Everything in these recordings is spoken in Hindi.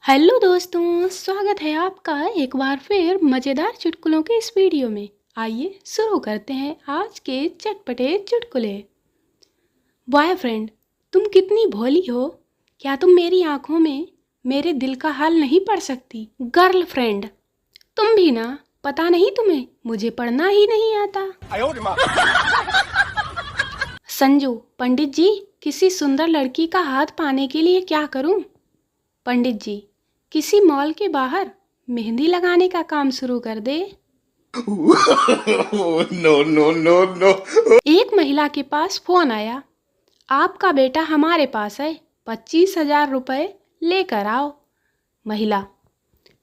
हेलो दोस्तों, स्वागत है आपका एक बार फिर मज़ेदार चुटकुलों के इस वीडियो में। आइए शुरू करते हैं आज के चटपटे चुटकुले। बॉयफ्रेंड, तुम कितनी भोली हो, क्या तुम मेरी आंखों में मेरे दिल का हाल नहीं पढ़ सकती? गर्लफ्रेंड, तुम भी ना, पता नहीं तुम्हें, मुझे पढ़ना ही नहीं आता। संजू, पंडित जी, किसी सुंदर लड़की का हाथ पाने के लिए क्या करूं? पंडित जी, किसी मॉल के बाहर मेहंदी लगाने का काम शुरू कर दे। No no no no. एक महिला के पास फोन आया, आपका बेटा हमारे पास है, 25,000 रुपये लेकर आओ। महिला,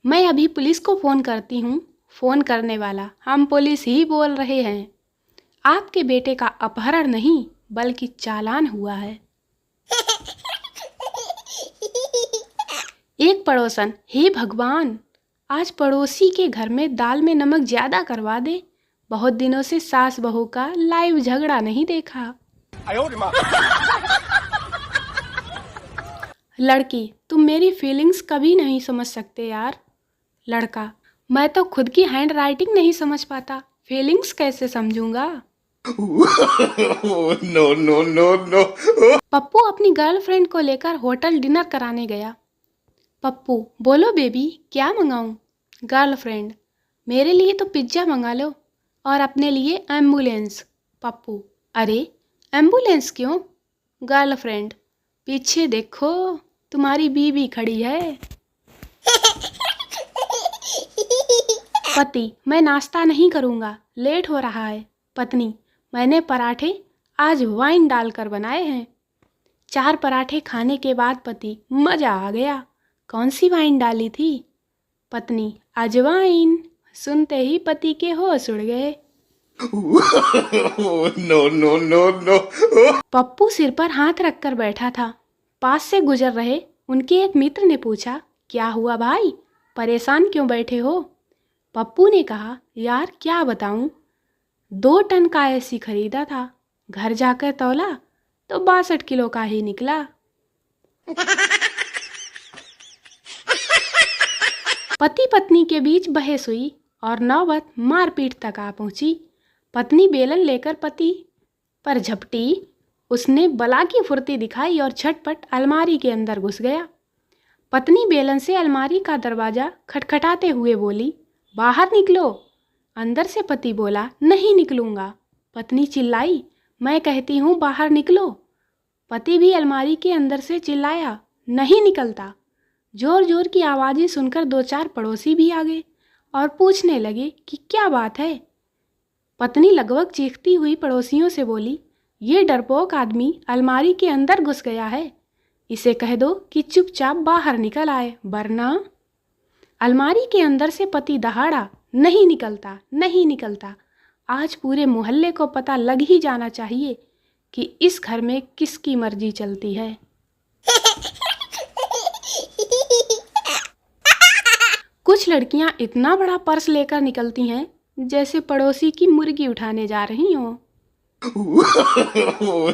मैं अभी पुलिस को फ़ोन करती हूँ। फ़ोन करने वाला, हम पुलिस ही बोल रहे हैं। आपके बेटे का अपहरण नहीं बल्कि चालान हुआ है। एक पड़ोसन, हे भगवान, आज पड़ोसी के घर में दाल में नमक ज़्यादा करवा दे, बहुत दिनों से सास बहू का लाइव झगड़ा नहीं देखा। लड़की, तुम मेरी फीलिंग्स कभी नहीं समझ सकते यार। लड़का, मैं तो खुद की हैंड राइटिंग नहीं समझ पाता, फीलिंग्स कैसे समझूंगा? No no no no. Pappu अपनी गर्लफ्रेंड को लेकर होटल डिनर कराने गया। पप्पू, बोलो बेबी, क्या मंगाऊं? गर्लफ्रेंड, मेरे लिए तो पिज्ज़ा मंगा लो और अपने लिए एम्बुलेंस। पप्पू, अरे एम्बुलेंस क्यों? गर्लफ्रेंड, पीछे देखो, तुम्हारी बीवी खड़ी है। पति, मैं नाश्ता नहीं करूँगा, लेट हो रहा है। पत्नी, मैंने पराठे आज वाइन डालकर बनाए हैं। 4 पराठे खाने के बाद पति, मज़ा आ गया, कौन सी वाइन डाली थी? पत्नी, अजवाइन। सुनते ही पति के होश उड़ गए। No no no no. Pappu सिर पर हाथ रखकर बैठा था। पास से गुजर रहे उनके एक मित्र ने पूछा, क्या हुआ भाई, परेशान क्यों बैठे हो? पप्पू ने कहा, यार क्या बताऊं, 2 टन का एसी खरीदा था, घर जाकर तौला तो 62 किलो का ही निकला। पति पत्नी के बीच बहस हुई और नौबत मारपीट तक आ पहुंची। पत्नी बेलन लेकर पति पर झपटी, उसने बला की फुर्ती दिखाई और झटपट अलमारी के अंदर घुस गया। पत्नी बेलन से अलमारी का दरवाज़ा खटखटाते हुए बोली, बाहर निकलो। अंदर से पति बोला, नहीं निकलूंगा। पत्नी चिल्लाई, मैं कहती हूँ बाहर निकलो। पति भी अलमारी के अंदर से चिल्लाया, नहीं निकलता। जोर जोर की आवाज़ें सुनकर 2-4 पड़ोसी भी आ गए और पूछने लगे कि क्या बात है। पत्नी लगभग चीखती हुई पड़ोसियों से बोली, ये डरपोक आदमी अलमारी के अंदर घुस गया है, इसे कह दो कि चुपचाप बाहर निकल आए, वरना। अलमारी के अंदर से पति दहाड़ा, नहीं निकलता, नहीं निकलता। आज पूरे मोहल्ले को पता लग ही जाना चाहिए कि इस घर में किसकी मर्जी चलती है। कुछ लड़कियां इतना बड़ा पर्स लेकर निकलती हैं जैसे पड़ोसी की मुर्गी उठाने जा रही हों।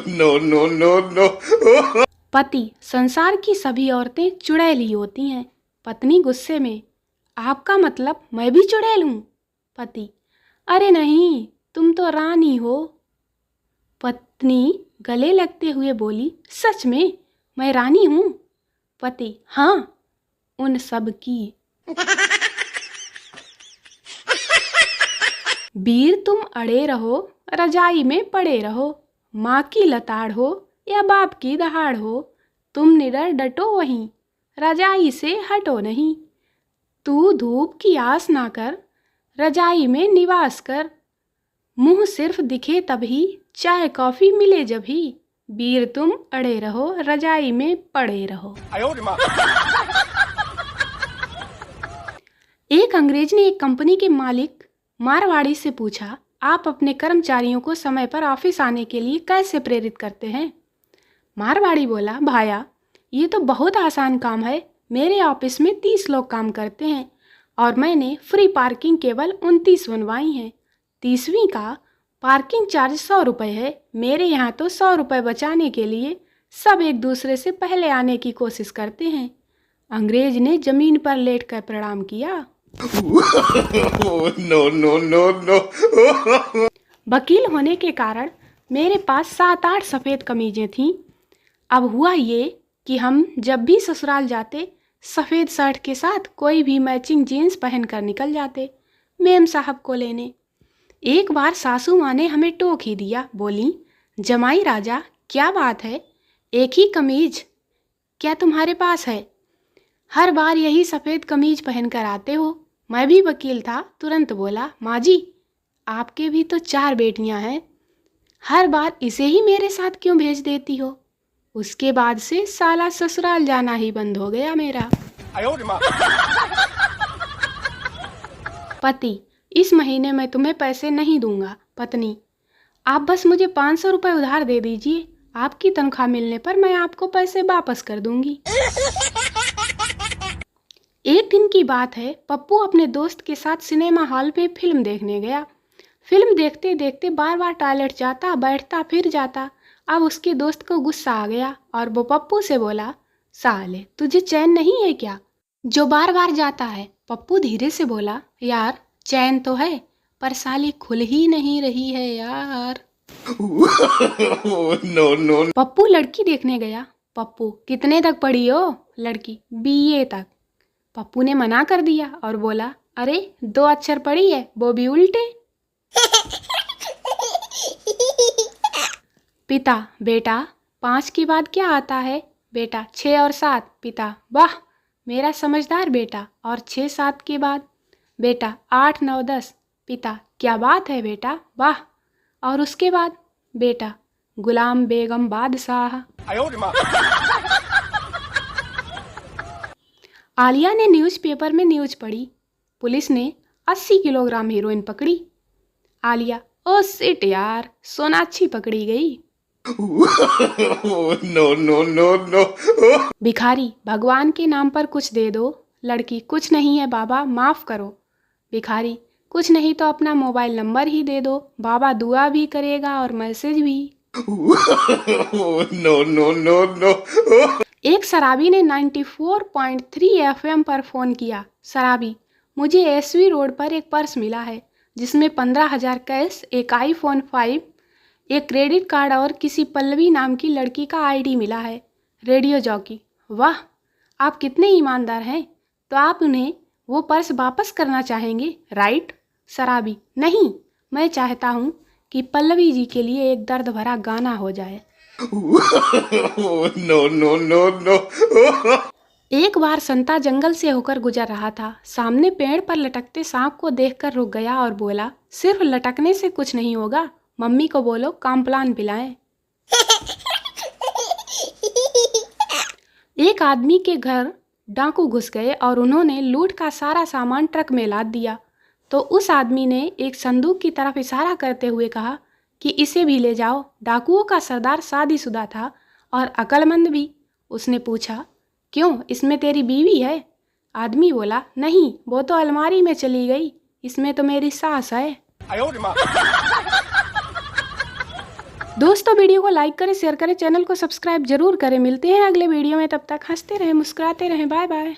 No no no no. पति, संसार की सभी औरतें चुड़ैली होती हैं। पत्नी गुस्से में, आपका मतलब मैं भी चुड़ैल हूँ? पति, अरे नहीं, तुम तो रानी हो। पत्नी गले लगते हुए बोली, सच में मैं रानी हूँ? पति, हाँ, उन सब की। वीर तुम अड़े रहो, रजाई में पड़े रहो, माँ की लताड़ हो या बाप की दहाड़ हो, तुम निडर डटो वहीं, रजाई से हटो नहीं। तू धूप की आस ना कर, रजाई में निवास कर, मुंह सिर्फ दिखे तभी, चाय कॉफी मिले जभी, वीर तुम अड़े रहो, रजाई में पड़े रहो। एक अंग्रेज ने एक कंपनी के मालिक मारवाड़ी से पूछा, आप अपने कर्मचारियों को समय पर ऑफिस आने के लिए कैसे प्रेरित करते हैं? मारवाड़ी बोला, भाया, ये तो बहुत आसान काम है, मेरे ऑफिस में 30 लोग काम करते हैं और मैंने फ्री पार्किंग केवल 29 बनवाई हैं। 30वीं का पार्किंग चार्ज 100 रुपये है। मेरे यहाँ तो 100 रुपये बचाने के लिए सब एक दूसरे से पहले आने की कोशिश करते हैं। अंग्रेज ने जमीन पर लेटकर प्रणाम किया। No, no, no, no. वकील होने के कारण मेरे पास 7-8 सफ़ेद कमीजें थीं। अब हुआ ये कि हम जब भी ससुराल जाते सफ़ेद शर्ट के साथ कोई भी मैचिंग जीन्स पहनकर निकल जाते मेम साहब को लेने। एक बार सासू माँ ने हमें टोक ही दिया, बोली, जमाई राजा क्या बात है, एक ही कमीज क्या तुम्हारे पास है? हर बार यही सफ़ेद कमीज पहनकर आते हो। मैं भी वकील था, तुरंत बोला, माँ जी आपके भी तो 4 बेटियां हैं, हर बार इसे ही मेरे साथ क्यों भेज देती हो? उसके बाद से साला ससुराल जाना ही बंद हो गया मेरा। पति, इस महीने मैं तुम्हें पैसे नहीं दूंगा। पत्नी, आप बस मुझे 500 रुपये उधार दे दीजिए, आपकी तनख्वाह मिलने पर मैं आपको पैसे वापस कर दूंगी। एक दिन की बात है, पप्पू अपने दोस्त के साथ सिनेमा हॉल में फिल्म देखने गया। फिल्म देखते देखते बार बार टॉयलेट जाता, बैठता, फिर जाता। अब उसके दोस्त को गुस्सा आ गया और वो पप्पू से बोला, साले तुझे चैन नहीं है क्या, जो बार बार जाता है? पप्पू धीरे से बोला, यार चैन तो है पर साली खुल ही नहीं रही है यार। No, no. पप्पू लड़की देखने गया। पप्पू, कितने तक पढ़ी हो? लड़की, BA तक। पप्पू ने मना कर दिया और बोला, अरे 2 अक्षर पढ़ी है, वो भी उल्टे। पिता, बेटा 5 के बाद क्या आता है? बेटा 6 और 7। पिता, वाह मेरा समझदार बेटा। और 6-7 के बाद? बेटा 8, 9, 10। पिता, क्या बात है बेटा, वाह। और उसके बाद? बेटा गुलाम बेगम बादशाह। आलिया ने न्यूज़पेपर में न्यूज़ पढ़ी, पुलिस ने 80 किलोग्राम हीरोइन पकड़ी। आलिया, ओ शिट यार, सोनाक्षी पकड़ी गई। No, no, no, no. भिखारी, भगवान के नाम पर कुछ दे दो। लड़की, कुछ नहीं है बाबा, माफ़ करो। भिखारी, कुछ नहीं तो अपना मोबाइल नंबर ही दे दो, बाबा दुआ भी करेगा और मैसेज भी। No, no, no, no. एक शराबी ने 94.3 FM पर फ़ोन किया। शराबी, मुझे SV रोड पर एक पर्स मिला है जिसमें 15,000 कैश, एक iPhone 5, एक क्रेडिट कार्ड और किसी पल्लवी नाम की लड़की का ID मिला है। रेडियो जॉकी, वाह आप कितने ईमानदार हैं, तो आप उन्हें वो पर्स वापस करना चाहेंगे, राइट? शराबी, नहीं, मैं चाहता हूँ कि पल्लवी जी के लिए एक दर्द भरा गाना हो जाए। No, no, no, no. एक बार संता जंगल से होकर गुजर रहा था। सामने पेड़ पर लटकते सांप को देखकर रुक गया और बोला, सिर्फ लटकने से कुछ नहीं होगा, मम्मी को बोलो कॉम्प्लान पिलाएं। एक आदमी के घर डाकू घुस गए और उन्होंने लूट का सारा सामान ट्रक में लाद दिया। तो उस आदमी ने एक संदूक की तरफ इशारा करते हुए कहा कि इसे भी ले जाओ। डाकुओं का सरदार शादीशुदा था और अक्लमंद भी। उसने पूछा, क्यों, इसमें तेरी बीवी है? आदमी बोला, नहीं, वो तो अलमारी में चली गई, इसमें तो मेरी सास है। दोस्तों वीडियो को लाइक करें, शेयर करें, चैनल को सब्सक्राइब जरूर करें। मिलते हैं अगले वीडियो में, तब तक हंसते रहें, मुस्कुराते रहें, बाय बाय।